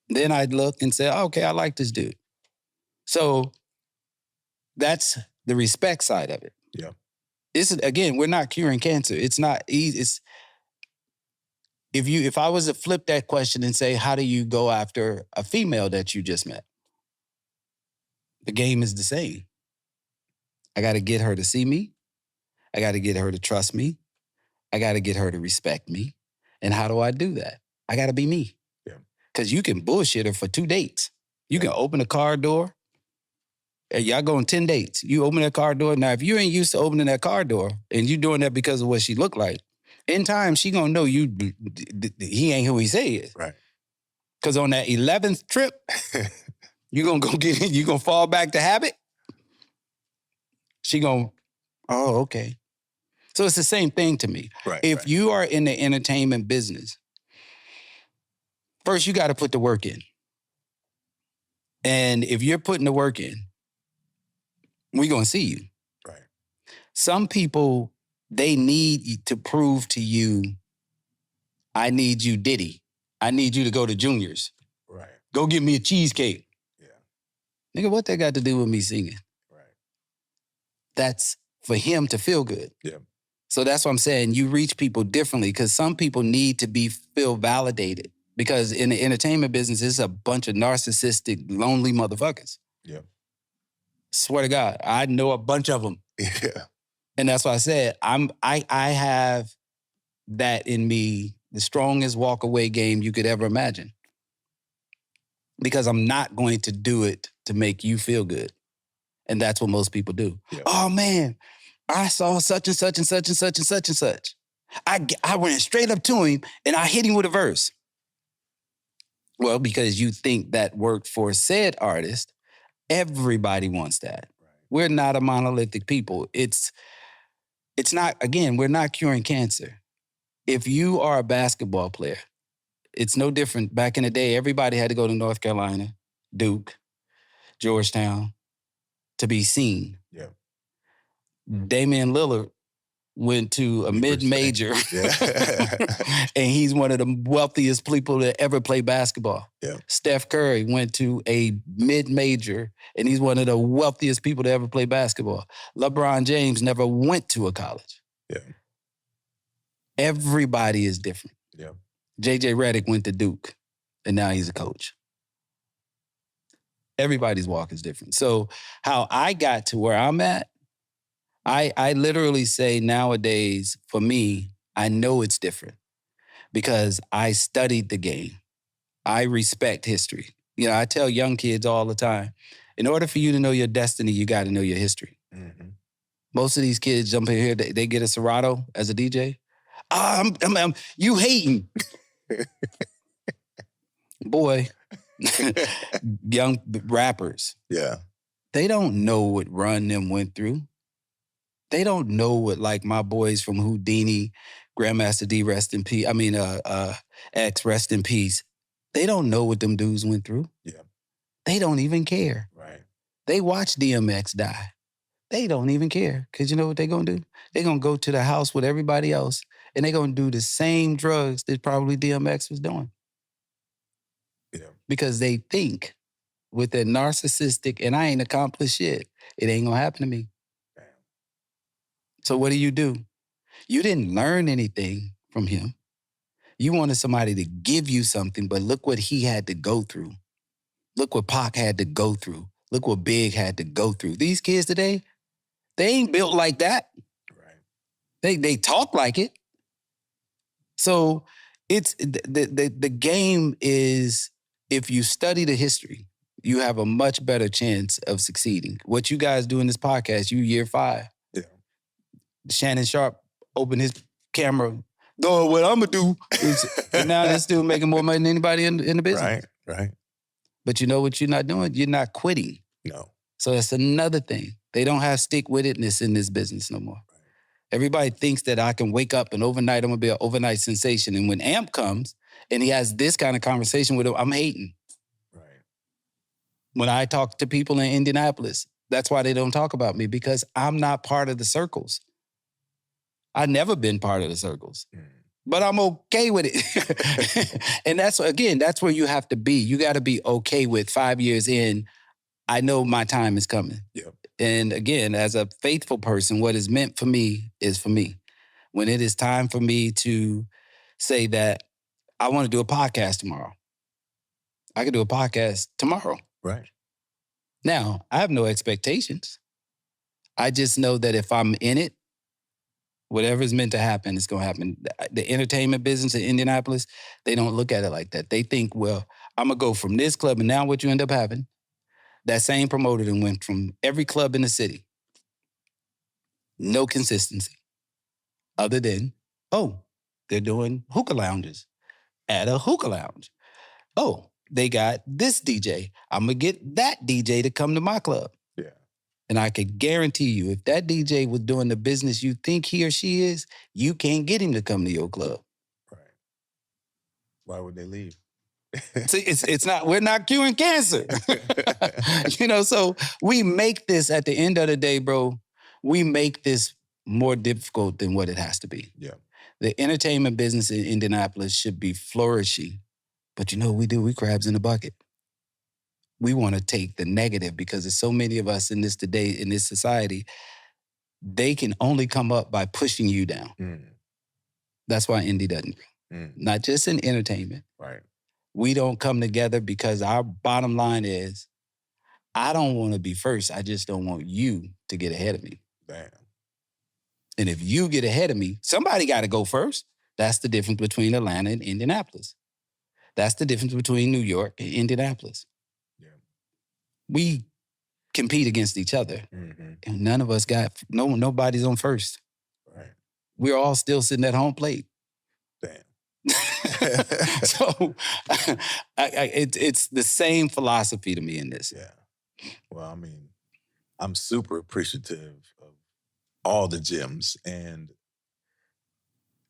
Then I'd look and say, oh, okay, I like this dude. So that's the respect side of it. Yeah. Again, we're not curing cancer. It's not easy. If I was to flip that question and say, how do you go after a female that you just met? The game is the same. I got to get her to see me. I got to get her to trust me. I got to get her to respect me. And how do I do that? I got to be me. Yeah. Because you can bullshit her for 2 dates. You can open a car door. Y'all go on 10 dates. You open that car door. Now, if you ain't used to opening that car door and you doing that because of what she looked like, In time, she gonna know he ain't who he say he is. Right. Because on that 11th trip, you gonna go get it, you gonna fall back to habit. She gonna, oh, okay. So it's the same thing to me. Right. If you are in the entertainment business, first you got to put the work in. And if you're putting the work in, we're gonna see you. Right. Some people, they need to prove to you, I need you Diddy. I need you to go to Junior's. Right. Go get me a cheesecake. Yeah. Nigga, what that got to do with me singing? Right. That's for him to feel good. Yeah. So that's what I'm saying. You reach people differently because some people need to feel validated. Because in the entertainment business, it's a bunch of narcissistic, lonely motherfuckers. Yeah. Swear to God, I know a bunch of them. Yeah. And that's why I said I have that in me, the strongest walk away game you could ever imagine. Because I'm not going to do it to make you feel good. And that's what most people do. Yeah. Oh man, I saw such and such and such and such and such and such. I went straight up to him and I hit him with a verse. Well, because you think that worked for said artist, everybody wants that. Right. We're not a monolithic people. It's not, again, we're not curing cancer. If you are a basketball player, it's no different. Back in the day, everybody had to go to North Carolina, Duke, Georgetown to be seen. Yeah. Damian Lillard went to a mid-major, and he's one of the wealthiest people to ever play basketball. Yeah. Steph Curry went to a mid-major, and he's one of the wealthiest people to ever play basketball. LeBron James never went to a college. Yeah. Everybody is different. Yeah. JJ Redick went to Duke, and now he's a coach. Everybody's walk is different. So how I got to where I'm at, I literally say nowadays, for me, I know it's different because I studied the game. I respect history. You know, I tell young kids all the time, in order for you to know your destiny, you got to know your history. Mm-hmm. Most of these kids jump in here, they get a Serato as a DJ. You hating. Boy, young rappers. Yeah. They don't know what Run them went through. They don't know what, like, my boys from Houdini, Grandmaster D, rest in peace. X, rest in peace. They don't know what them dudes went through. Yeah. They don't even care. Right. They watch DMX die. They don't even care. Because you know what they're going to do? They're going to go to the house with everybody else, and they're going to do the same drugs that probably DMX was doing. Yeah. Because they think with their narcissistic, and I ain't accomplished shit, it ain't going to happen to me. So what do? You didn't learn anything from him. You wanted somebody to give you something, but look what he had to go through. Look what Pac had to go through. Look what Big had to go through. These kids today, they ain't built like that. Right. They talk like it. So it's the game is, if you study the history, you have a much better chance of succeeding. What you guys do in this podcast, you year 5. Yeah. Shannon Sharp opened his camera. No, what I'm going to do is, and now they're still making more money than anybody in the business. Right. But you know what you're not doing? You're not quitting. No. So that's another thing. They don't have stick-with-itness in this business no more. Right. Everybody thinks that I can wake up and overnight I'm going to be an overnight sensation. And when AMP comes and he has this kind of conversation with him, I'm hating. Right. When I talk to people in Indianapolis, that's why they don't talk about me, because I'm not part of the circles. I've never been part of the circles. But I'm okay with it. And that's where you have to be. You got to be okay with 5 years in, I know my time is coming. Yep. And again, as a faithful person, what is meant for me is for me. When it is time for me to say that I want to do a podcast tomorrow, I can do a podcast tomorrow. Right. Now, I have no expectations. I just know that if I'm in it, whatever is meant to happen, it's going to happen. The entertainment business in Indianapolis, they don't look at it like that. They think, well, I'm going to go from this club, and now what you end up having, that same promoter then went from every club in the city. No consistency. Other than, oh, They're doing hookah lounges at a hookah lounge. Oh, they got this DJ. I'm going to get that DJ to come to my club. Yeah. And I could guarantee you, if that DJ was doing the business you think he or she is, you can't get him to come to your club. Right. Why would they leave? See, it's not, we're not curing cancer. So we make this, at the end of the day, bro, we make this more difficult than what it has to be. Yeah. The entertainment business in Indianapolis should be flourishing. But you know what we do? We crabs in the bucket. We want to take the negative because there's so many of us in this today, in this society, they can only come up by pushing you down. That's why indie doesn't grow. Not just in entertainment. Right. We don't come together because our bottom line is, I don't want to be first. I just don't want you to get ahead of me. Damn. And if you get ahead of me, somebody got to go first. That's the difference between Atlanta and Indianapolis. That's the difference between New York and Indianapolis. Yeah. We compete against each other. And none of us nobody's on first. Right. We're all still sitting at home plate. Damn. So it's the same philosophy to me in this. Yeah. Well, I mean, I'm super appreciative of all the gems. And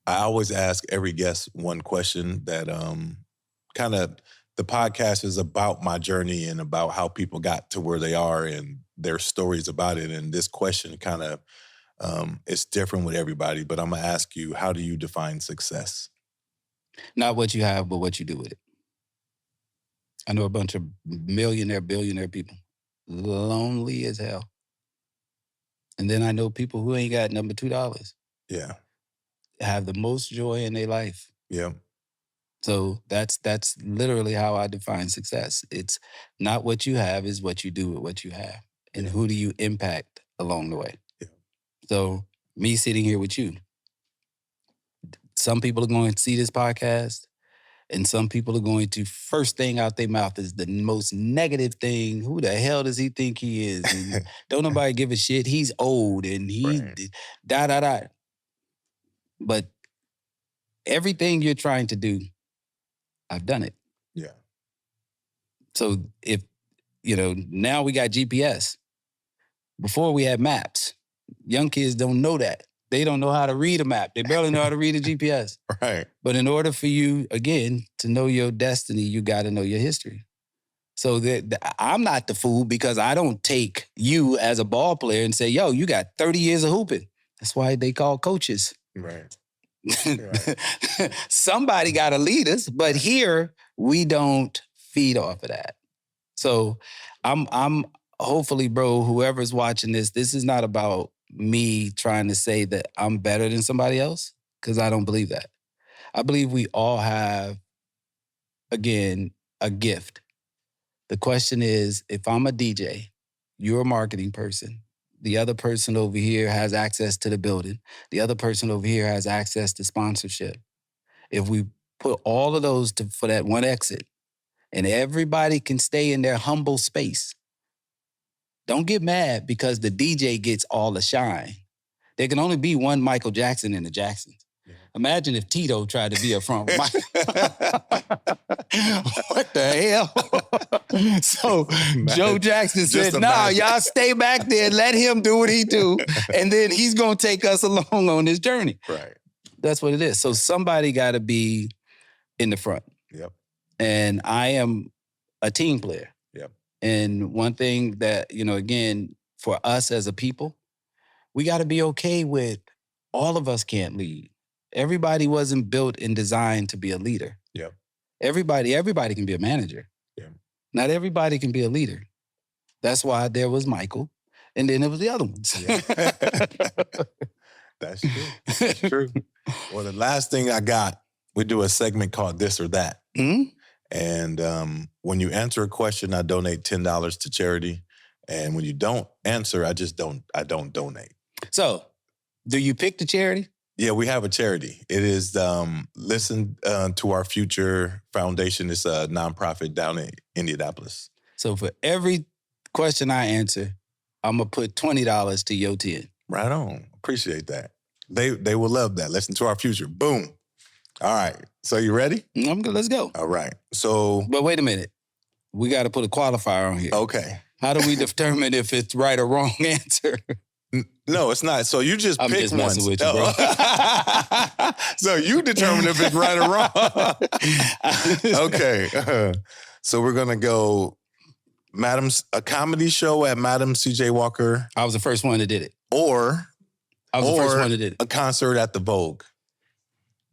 I always ask every guest one question that kind of, the podcast is about my journey and about how people got to where they are and their stories about it. And this question kind of, it's different with everybody, but I'm going to ask you, how do you define success? Not what you have, but what you do with it. I know a bunch of millionaire, billionaire people, lonely as hell. And then I know people who ain't got number $2. Yeah. Have the most joy in their life. Yeah. So that's literally how I define success. It's not what you have, is what you do with what you have. And who do you impact along the way? Yeah. So me sitting here with you, some people are going to see this podcast and some people are going to, first thing out their mouth is the most negative thing. Who the hell does he think he is? And don't nobody give a shit. He's old and he da. But everything you're trying to do, I've done it. Yeah. So if, now we got GPS. Before we had maps. Young kids don't know that. They don't know how to read a map. They barely know how to read a GPS. Right. But in order for you, again, to know your destiny, you got to know your history. So I'm not the fool because I don't take you as a ball player and say, yo, you got 30 years of hooping. That's why they call coaches. Right. Somebody got to lead us, but here we don't feed off of that. So I'm hopefully, bro, whoever's watching this is not about me trying to say that I'm better than somebody else, because I don't believe that. I believe we all have, again, a gift. The question is, if I'm a DJ, you're a marketing person, the other person over here has access to the building, the other person over here has access to sponsorship. If we put all of those for that one exit and everybody can stay in their humble space, don't get mad because the DJ gets all the shine. There can only be one Michael Jackson in the Jacksons. Yeah. Imagine if Tito tried to be a front Michael. What the hell? So Joe Jackson said, nah, y'all stay back there, let him do what he do, and then he's going to take us along on this journey. Right. That's what it is. So somebody got to be in the front. Yep. And I am a team player. Yep. And one thing that, again, for us as a people, we got to be okay with all of us can't lead. Everybody wasn't built and designed to be a leader. Yep. Everybody can be a manager. Yep. Not everybody can be a leader. That's why there was Michael, and then there was the other ones. Yeah. That's true. That's true. Well, the last thing I got, we do a segment called This or That. Mm-hmm. And when you answer a question, I donate $10 to charity. And when you don't answer, I don't donate. So, do you pick the charity? Yeah, we have a charity. It is Listen to Our Future Foundation. It's a nonprofit down in Indianapolis. So for every question I answer, I'm going to put $20 to your 10. Right on. Appreciate that. They will love that. Listen to Our Future. Boom. All right. So you ready? I'm good. Let's go. All right. So. But wait a minute. We got to put a qualifier on here. Okay. How do we determine if it's right or wrong answer? No, it's not. So you just I'm pick just one. messing with you, bro. So you determine if it's right or wrong. Okay. So we're going to go a comedy show at Madam C.J. Walker. I was the first one that did it. Or I was the first one that did it. A concert at the Vogue.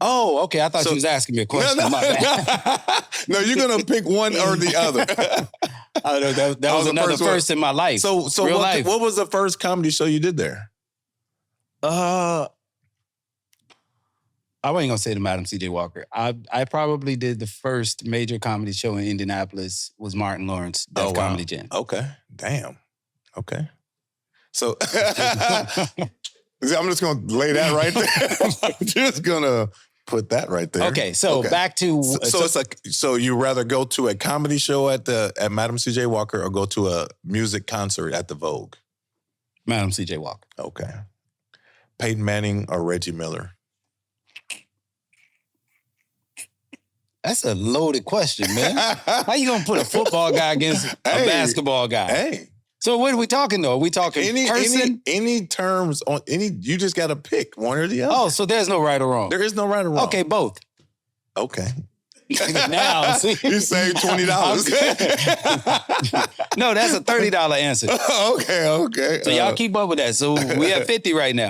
Oh, okay. I thought you was asking me a question. No, My bad. No, you're going to pick one or the other. I know that was another first in my life. So life. What was the first comedy show you did there? I wasn't gonna say the Madam C.J. Walker. I probably did the first major comedy show in Indianapolis was Martin Lawrence Def Comedy Jam. Okay, damn. Okay, so I'm just gonna lay that right there. I'm just gonna put that right there. Okay, so back to so you rather go to a comedy show at Madam C.J. Walker or go to a music concert at the Vogue? Madam C.J. Walker. Okay. Peyton Manning or Reggie Miller? That's a loaded question, man. How you gonna put a football guy against a basketball guy? Hey. So what are we talking though? Are we talking person? Any terms on any? You just got to pick one or the other. Oh, so there's no right or wrong. There is no right or wrong. Okay, both. Okay. Now, see? You saved $20. No, that's a $30 answer. Okay. So y'all keep up with that. So we at 50 right now.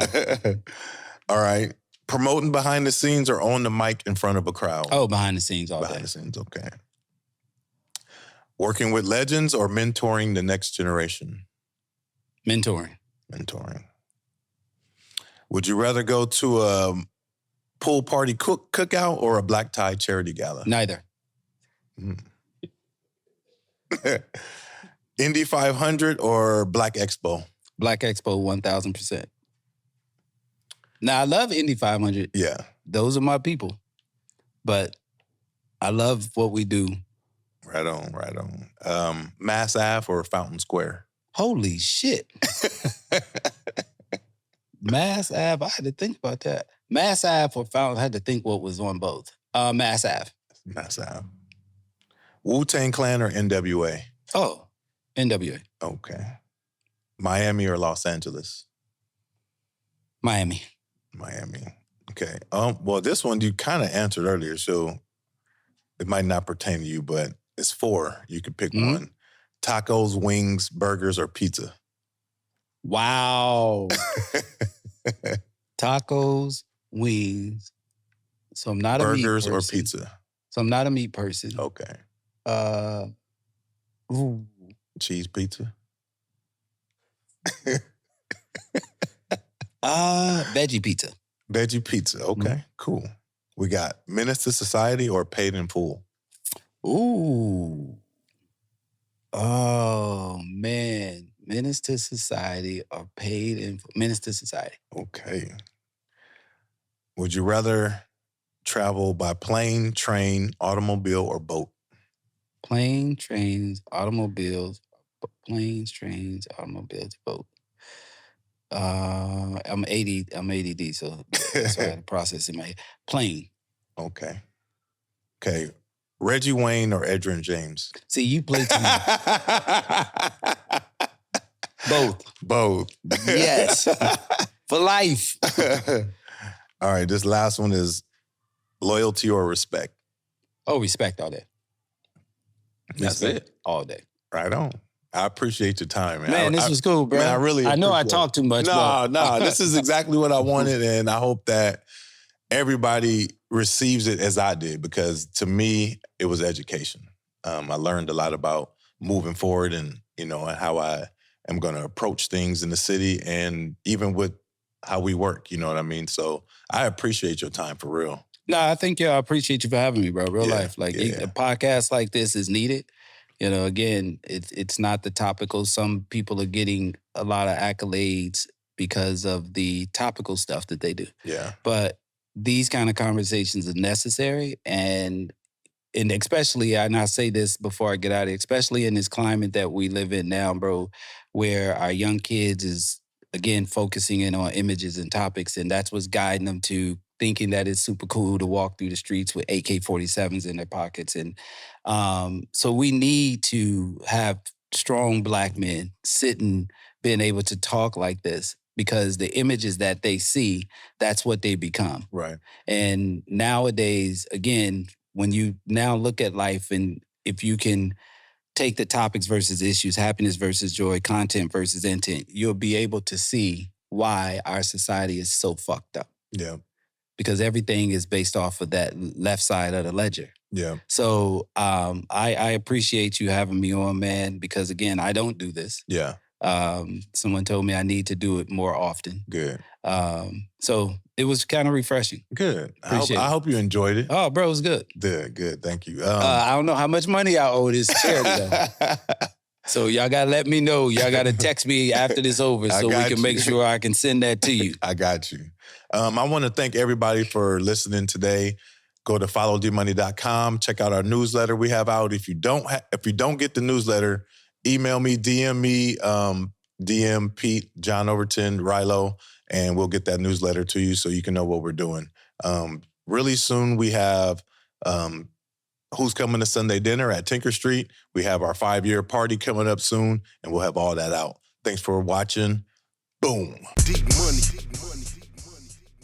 All right. Promoting behind the scenes or on the mic in front of a crowd? Oh, behind the scenes all day. Behind the scenes, okay. Working with legends or mentoring the next generation? Mentoring. Would you rather go to a pool party cookout or a black tie charity gala? Neither. Indy 500 or Black Expo? Black Expo, 1,000%. Now, I love Indy 500. Yeah. Those are my people. But I love what we do. Right on. Mass Ave or Fountain Square? Holy shit. Mass Ave, I had to think about that. Mass Ave or Fountain, I had to think what was on both. Mass Ave. Mass Ave. Wu-Tang Clan or NWA? Oh, NWA. Okay. Miami or Los Angeles? Miami. Okay. Well, this one you kind of answered earlier, so it might not pertain to you, but it's 4. You could pick one. Tacos, wings, burgers, or pizza? Wow. Tacos, wings. So I'm not burgers a meat person. Burgers or pizza? So I'm not a meat person. Okay. Cheese pizza? Veggie pizza. Veggie pizza. Okay, cool. We got Menace to Society or Paid in Full? Ooh. Oh, man. Menace to Society or Paid in Full? Menace to Society. Okay. Would you rather travel by plane, train, automobile, or boat? Plane, trains, automobiles, boat. I'm ADD, so that's why I had to process in my head. Plane. Okay. Reggie Wayne or Edrin James? See, you play too much. Both. Yes. For life. All right, this last one is loyalty or respect? Oh, respect all day. That's it? All day. Right on. I appreciate your time, man. Man, this was cool, bro. Man, I know I talk too much. No, this is exactly what I wanted, and I hope that everybody receives it as I did, because to me, it was education. I learned a lot about moving forward and how I am going to approach things in the city and even with how we work, you know what I mean? So I appreciate your time for real. No, I appreciate you for having me, bro. Real life. A podcast like this is needed. Again, it's not the topical. Some people are getting a lot of accolades because of the topical stuff that they do. Yeah. But these kind of conversations are necessary, and especially, and I say this before I get out of it, especially in this climate that we live in now, bro, where our young kids is, again, focusing in on images and topics, and that's what's guiding them to thinking that it's super cool to walk through the streets with AK-47s in their pockets. And so we need to have strong Black men sitting, being able to talk like this, because the images that they see, that's what they become. Right. And nowadays, again, when you now look at life, and if you can take the topics versus issues, happiness versus joy, content versus intent, you'll be able to see why our society is so fucked up. Yeah. Because everything is based off of that left side of the ledger. Yeah. So I appreciate you having me on, man, because again, I don't do this. Yeah. Someone told me I need to do it more often. Good. So it was kind of refreshing. Good. I hope you enjoyed it. Oh, bro, it was good. Good. Thank you. I don't know how much money I owe this charity, though. So y'all got to let me know. Y'all got to text me after this over so we can make sure I can send that to you. I got you. I want to thank everybody for listening today. Go to followdmoney.com. Check out our newsletter we have out. If you don't get the newsletter, email me, DM me, DM Pete, John Overton, Rilo, and we'll get that newsletter to you so you can know what we're doing. Really soon we have Who's Coming to Sunday Dinner at Tinker Street. We have our 5-year party coming up soon, and we'll have all that out. Thanks for watching. Boom. Deep money.